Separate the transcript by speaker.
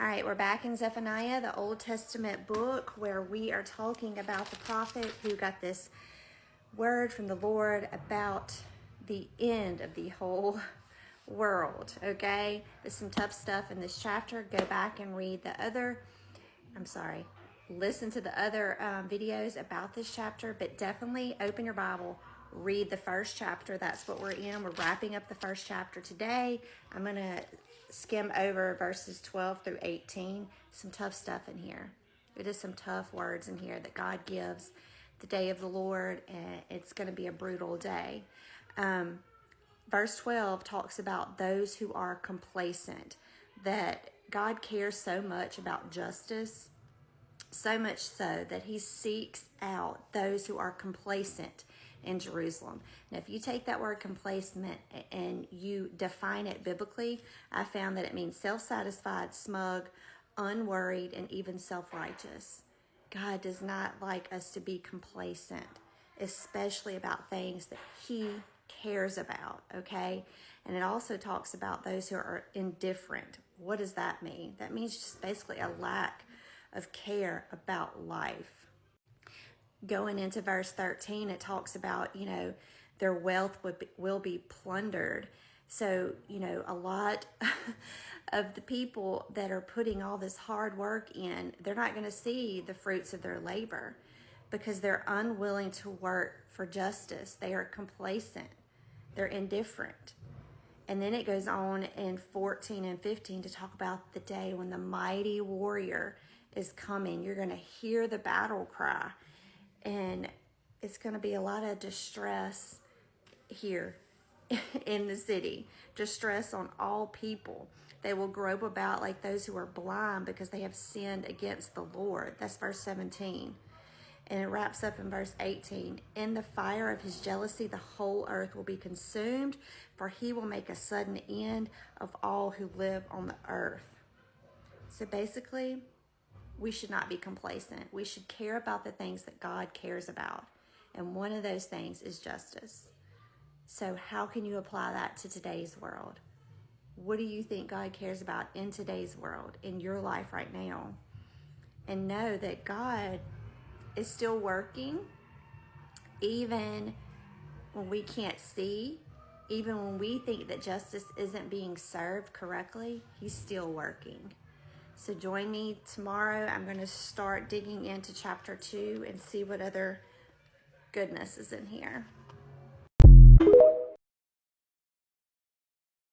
Speaker 1: All right, we're back in Zephaniah, the Old Testament book, where we are talking about the prophet who got this word from the Lord about the end of the whole world, okay? There's some tough stuff in this chapter. Go back and read listen to the other videos about this chapter, but definitely open your Bible, read the first chapter. That's what we're in. We're wrapping up the first chapter today. I'm going to skim over verses 12 through 18. Some tough stuff in here. It is some tough words in here that God gives the day of the Lord, and it's going to be a brutal day. Verse 12 talks about those who are complacent, that God cares so much about justice, so much so that he seeks out those who are complacent in Jerusalem. Now, if you take that word complacent and you define it biblically, I found that it means self-satisfied, smug, unworried, and even self-righteous. God does not like us to be complacent, especially about things that he cares about, okay? And it also talks about those who are indifferent. What does that mean? That means just basically a lack of care about life. Going into verse 13, it talks about, their wealth will be plundered. So, a lot of the people that are putting all this hard work in, they're not going to see the fruits of their labor because they're unwilling to work for justice. They are complacent. They're indifferent. And then it goes on in 14 and 15 to talk about the day when the mighty warrior is coming. You're going to hear the battle cry. And it's going to be a lot of distress here in the city. Distress on all people. They will grope about like those who are blind because they have sinned against the Lord. That's verse 17. And it wraps up in verse 18. In the fire of his jealousy, the whole earth will be consumed, for he will make a sudden end of all who live on the earth. So basically, we should not be complacent. We should care about the things that God cares about. And one of those things is justice. So how can you apply that to today's world? What do you think God cares about in today's world, in your life right now? And know that God is still working, even when we can't see, even when we think that justice isn't being served correctly, he's still working. So join me tomorrow. I'm going to start digging into chapter 2 and see what other goodness is in here.